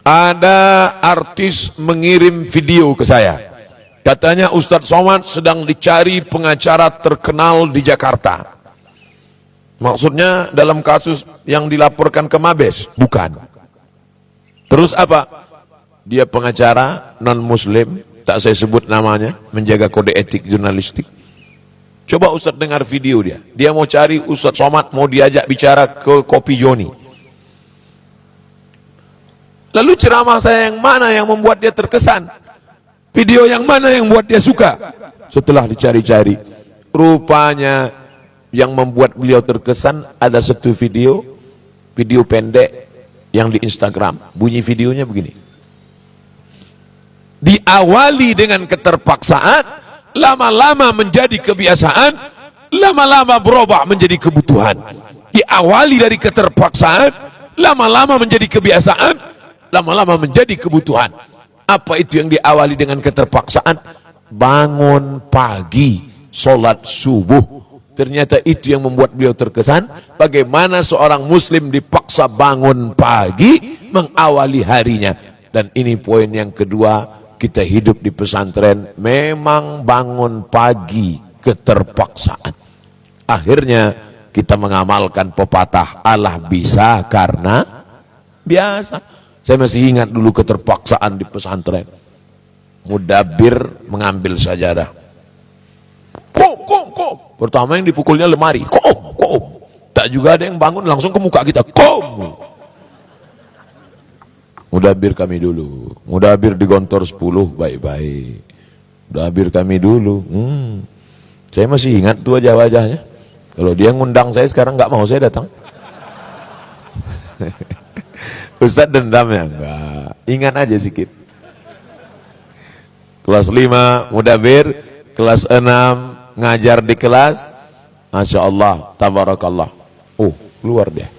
Ada artis mengirim video ke saya. Katanya Ustadz Somad sedang dicari pengacara terkenal di Jakarta. Maksudnya dalam kasus yang dilaporkan ke Mabes? Bukan. Terus apa? Dia pengacara non-muslim, tak saya sebut namanya, menjaga kode etik jurnalistik. Coba Ustadz dengar video dia. Dia mau cari Ustadz Somad, mau diajak bicara ke Kopi Joni. Lalu ceramah saya yang mana yang membuat dia terkesan? Video yang mana yang membuat dia suka? Setelah dicari-cari, rupanya yang membuat beliau terkesan ada satu video pendek yang di Instagram. Bunyi videonya begini. Diawali dengan keterpaksaan, lama-lama menjadi kebiasaan, lama-lama berubah menjadi kebutuhan. Diawali dari keterpaksaan, lama-lama menjadi kebiasaan, lama-lama menjadi kebutuhan. Apa itu yang diawali dengan keterpaksaan? Bangun pagi, sholat subuh. Ternyata itu yang membuat beliau terkesan. Bagaimana seorang muslim dipaksa bangun pagi, mengawali harinya. Dan ini poin yang kedua, kita hidup di pesantren memang bangun pagi keterpaksaan. Akhirnya kita mengamalkan pepatah Allah bisa karena biasa. Saya masih ingat dulu keterpaksaan di pesantren. Mudabbir mengambil sajadah. Kok. Pertama yang dipukulnya lemari. Kok. Tak juga ada yang bangun langsung ke muka kita. Kok. Mudabbir kami dulu. Mudabbir digontor 10 baik-baik. Mudabbir kami dulu. Saya masih ingat tuh wajah-wajahnya. Kalau dia ngundang saya sekarang nggak mau saya datang. Ustadz dendam ya? Enggak. Ingat aja sedikit. Kelas 5 mudabbir, kelas 6 ngajar di kelas. Masya Allah, tabarakallah. Keluar dia.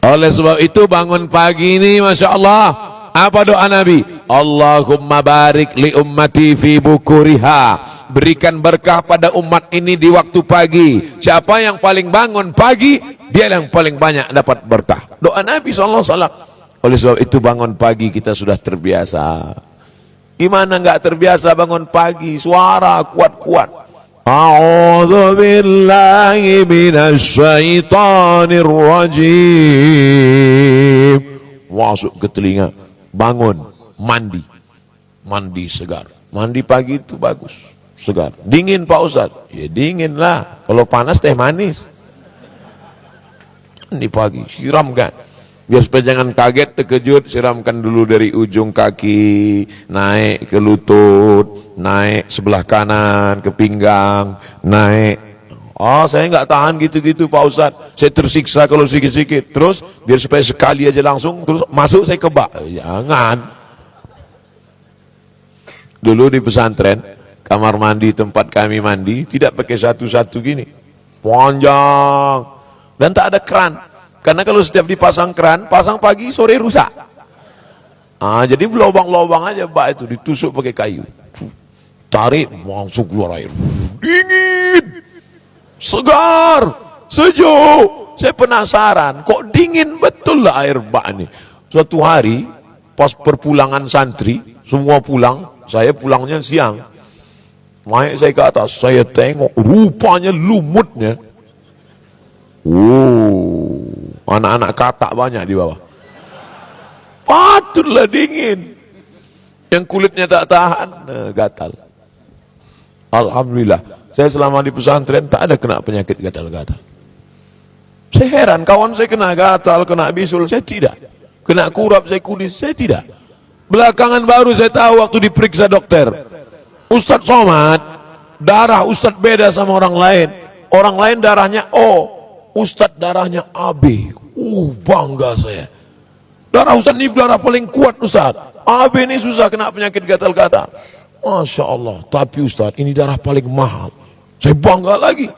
Oleh sebab itu bangun pagi ini Masya Allah, apa doa Nabi? Allahumma barik li ummati fi bukuriha. Berikan berkah pada umat ini di waktu pagi. Siapa yang paling bangun pagi, dia yang paling banyak dapat berkah. Doa Nabi SAW. Oleh sebab itu bangun pagi kita sudah terbiasa. Gimana nggak terbiasa bangun pagi? Suara kuat-kuat. A'udzu billahi minasy syaithanir rajim. Masuk ke telinga. Bangun, mandi segar. Mandi pagi itu bagus, segar. Dingin Pak Ustadz? Ya dingin lah. Kalau panas teh manis. Mandi pagi, siramkan. Biar supaya jangan kaget, terkejut, siramkan dulu dari ujung kaki, naik ke lutut, naik sebelah kanan, ke pinggang, naik. Saya nggak tahan gitu-gitu Pak Ustadz. Saya tersiksa kalau sedikit-sedikit. Terus, biar supaya sekali aja langsung, terus masuk saya ke bak. Jangan. Dulu di pesantren, kamar mandi tempat kami mandi, tidak pakai satu-satu gini. Panjang. Dan tak ada keran. Karena kalau setiap dipasang keran, pasang pagi, sore rusak. Jadi lubang-lubang aja bak itu, ditusuk pakai kayu. Tarik, langsung keluar air. Dingin. Segar, sejuk. Saya penasaran, kok dingin betul lah air bak ini. Suatu hari, pas perpulangan santri, semua pulang, saya pulangnya siang. Naik saya ke atas, saya tengok, rupanya lumutnya. Anak-anak katak banyak di bawah. Patutlah dingin. Yang kulitnya tak tahan, gatal. Alhamdulillah. Saya selama di pesantren tak ada kena penyakit gatal-gatal. Saya heran, kawan saya kena gatal, kena bisul, saya tidak. Kena kurap, saya kudis, saya tidak. Belakangan baru saya tahu waktu diperiksa dokter. Ustadz Somad, darah Ustadz beda sama orang lain. Orang lain darahnya O, Ustadz darahnya AB. Bangga saya. Darah Ustadz ini darah paling kuat Ustadz. AB ini susah kena penyakit gatal-gatal. Masya Allah. Tapi Ustadz ini darah paling mahal. Saya bangga lagi.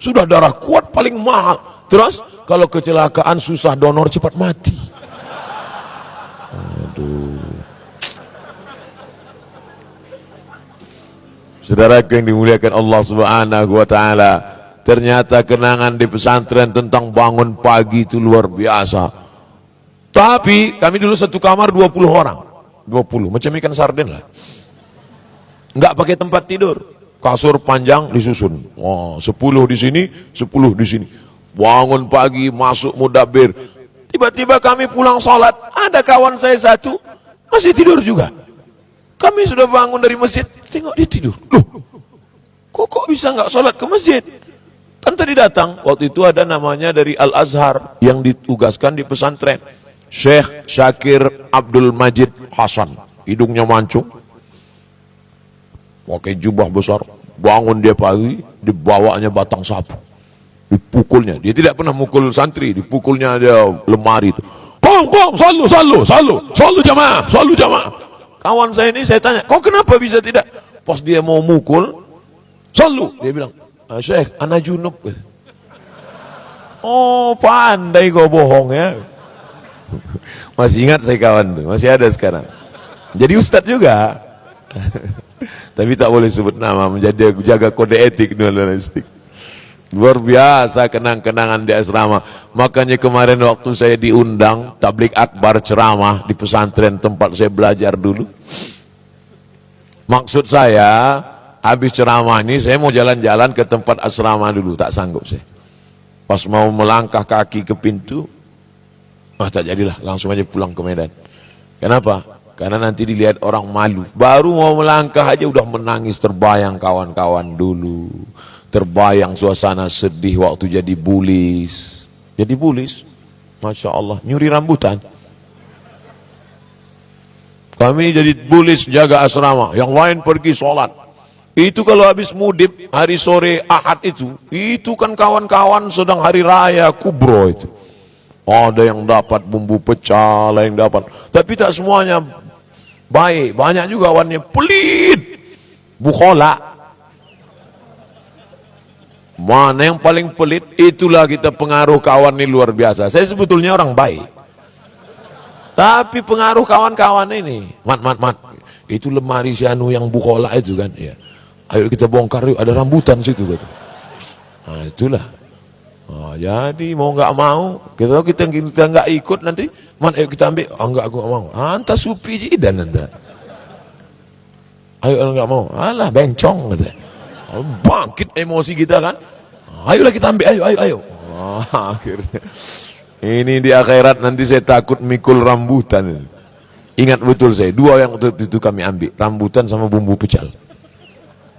Sudah darah kuat paling mahal. Terus kalau kecelakaan susah donor cepat mati. Aduh. Saudaraku yang dimuliakan Allah Subhanahu wa taala, ternyata kenangan di pesantren tentang bangun pagi itu luar biasa. Tapi kami dulu satu kamar 20 orang. 20, macam ikan sarden lah. Enggak pakai tempat tidur. Kasur panjang disusun. Oh, 10 di sini, 10 di sini. Bangun pagi, masuk mudabir. Tiba-tiba kami pulang sholat, ada kawan saya satu, masih tidur juga. Kami sudah bangun dari masjid, tengok dia tidur. Loh, kok bisa nggak sholat ke masjid? Kan tadi datang, waktu itu ada namanya dari Al-Azhar, yang ditugaskan di pesantren. Syekh Syakir Abdul Majid Hasan, hidungnya mancung, pakai jubah besar, bangun dia pagi, dibawanya batang sapu, dipukulnya. Dia tidak pernah mukul santri, dipukulnya dia lemari itu. Pong, salu jamaah. Kawan saya ini saya tanya, kok kenapa bisa tidak? Pas dia mau mukul, salu, dia bilang, Syekh, ana junub. Oh, pandai kau bohong ya. Masih ingat saya kawan tuh, masih ada sekarang. Jadi ustadz juga. Tapi tak boleh sebut nama, menjadi jaga kode etik jurnalistik. Luar biasa kenang-kenangan di asrama. Makanya kemarin waktu saya diundang tablik akbar ceramah di pesantren tempat saya belajar dulu. Maksud saya, habis ceramah ini saya mau jalan-jalan ke tempat asrama dulu, tak sanggup saya. Pas mau melangkah kaki ke pintu, tak jadilah, langsung aja pulang ke Medan. Kenapa? Karena nanti dilihat orang malu. Baru mau melangkah aja udah menangis, terbayang kawan-kawan dulu. Terbayang suasana sedih waktu jadi bulis. Jadi bulis, Masya Allah, nyuri rambutan. Kami jadi bulis jaga asrama, yang lain pergi sholat. Itu kalau habis mudib, hari sore Ahad itu kan kawan-kawan sedang hari raya kubro itu. Ada yang dapat bumbu pecel, ada yang dapat. Tapi tak semuanya baik. Banyak juga awannya pelit. Bukhola. Mana yang paling pelit? Itulah kita pengaruh kawan ini luar biasa. Saya sebetulnya orang baik. Tapi pengaruh kawan-kawan ini. Mat. Itu lemari si anu yang bukhola itu kan. Ya. Ayo kita bongkar yuk, ada rambutan situ. Nah itulah. Oh, jadi mau nggak mau, kita nggak ikut nanti, man ayo kita ambil, enggak aku nggak mau, anta supi jidan anta, ayo nggak mau, alah bencong kata, bangkit emosi kita kan, ayolah kita ambil, ayo, akhirnya, ini di akhirat nanti saya takut mikul rambutan, ingat betul saya, dua yang itu kami ambil, rambutan sama bumbu pecel.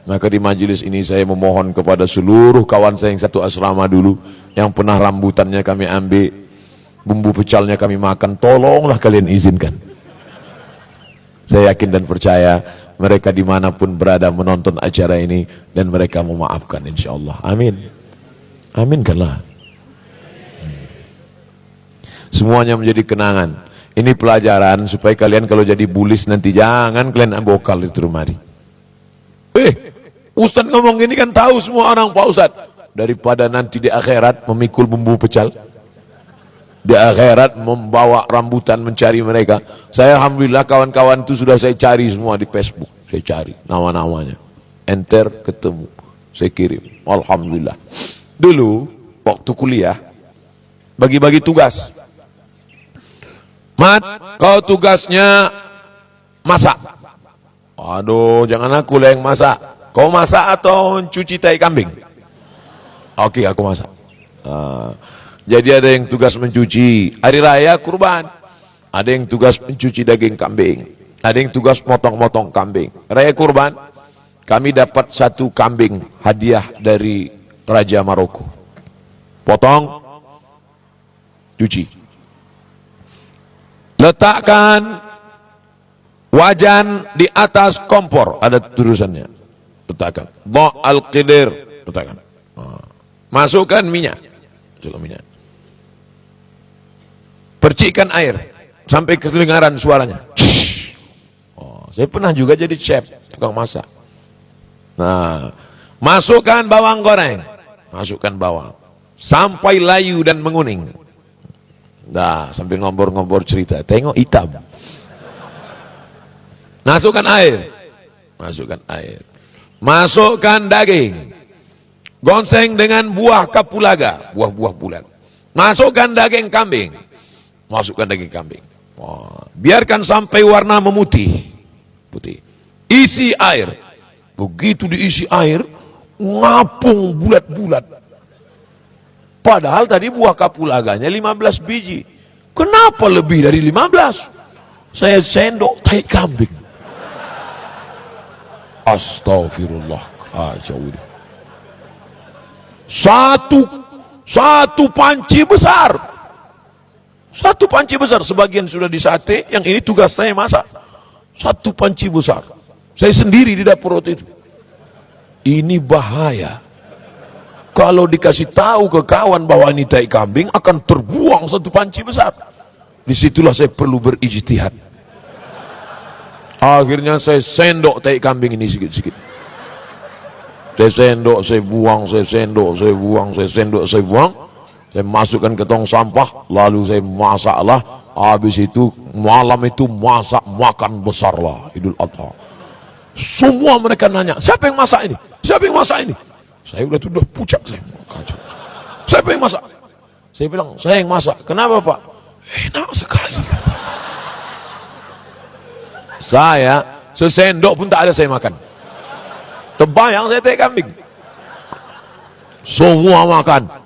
Maka di majelis ini saya memohon kepada seluruh kawan saya yang satu asrama dulu, yang pernah rambutannya kami ambil, bumbu pecalnya kami makan, tolonglah kalian izinkan. Saya yakin dan percaya mereka dimanapun berada menonton acara ini, dan mereka memaafkan insya Allah. Amin. Aminkanlah. Semuanya menjadi kenangan. Ini pelajaran supaya kalian kalau jadi bulis nanti jangan kalian bokal itu rumari. Ustaz ngomong gini kan tahu semua orang Pak Ustaz. Daripada nanti di akhirat memikul bumbu pecel, di akhirat membawa rambutan mencari mereka. Saya alhamdulillah kawan-kawan itu sudah saya cari semua di Facebook. Saya cari nama-namanya. Enter ketemu. Saya kirim. Alhamdulillah. Dulu waktu kuliah bagi-bagi tugas. Mat, kau tugasnya masak. Aduh, jangan aku lah yang masak. Kau masak atau cuci tai kambing? Oke, aku masak. Jadi ada yang tugas mencuci hari raya kurban, ada yang tugas mencuci daging kambing, ada yang tugas motong-motong kambing. Raya kurban, kami dapat satu kambing hadiah dari Raja Maroko. Potong, cuci. Letakkan wajan di atas kompor, ada tulisannya. Letakkan al-qidir, letakkan. Masukkan minyak. Percikan air sampai kedengaran suaranya. Saya pernah juga jadi chef, tukang masak. Nah, masukkan bawang goreng. Masukkan bawang sampai layu dan menguning. Nah, sambil ngobrol-ngobrol cerita, tengok hitam. Masukkan air. Masukkan air. Masukkan daging, gonceng dengan buah kapulaga, buah-buah bulan. Masukkan daging kambing, masukkan daging kambing. Wah, biarkan sampai warna memutih, putih. Isi air. Begitu diisi air, ngapung bulat-bulat. Padahal tadi buah kapulaganya 15 biji. Kenapa lebih dari 15? Saya sendok tai kambing. Astagfirullah. Satu panci besar. Satu panci besar. Sebagian sudah disate, yang ini tugas saya masak. Satu panci besar. Saya sendiri di dapur waktu itu. Ini bahaya. Kalau dikasih tahu ke kawan bahwa ini tai kambing, akan terbuang satu panci besar. Disitulah saya perlu berijtihad. Akhirnya saya sendok tai kambing ini sikit-sikit. Saya sendok, saya buang, saya sendok, saya buang, saya sendok, saya buang. Saya masukkan ke tong sampah, lalu saya masaklah. Habis itu malam itu masak makan besarlah Idul Adha. Semua mereka nanya, siapa yang masak ini? Siapa yang masak ini? Saya sudah pucat saya. Siapa yang masak? Saya bilang, saya yang masak. Kenapa Pak? Enak sekali. Saya sesendok pun tak ada saya makan. Terbayang saya tai kambing. Semua makan.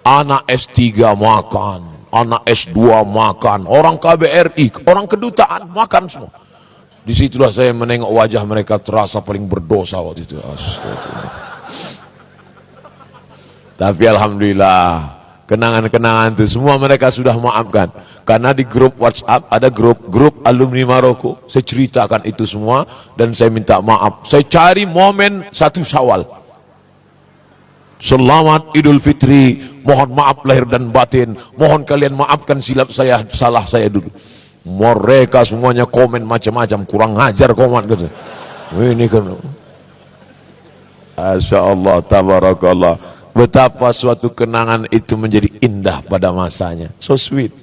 Anak S3 makan, anak S2 makan, orang KBRI, orang kedutaan makan semua. Disitulah saya menengok wajah mereka, terasa paling berdosa waktu itu. Astagfirullah. Tapi alhamdulillah, kenangan-kenangan itu semua mereka sudah maafkan. Karena di grup WhatsApp ada grup alumni Maroko. Saya ceritakan itu semua dan saya minta maaf. Saya cari momen 1 Syawal. Selamat Idul Fitri, mohon maaf lahir dan batin, mohon kalian maafkan silap saya, salah saya dulu. Mereka semuanya komen macam-macam, kurang ajar komen gitu. Ini kan, Masya Allah, tabarakallah. Betapa suatu kenangan itu menjadi indah pada masanya. So sweet.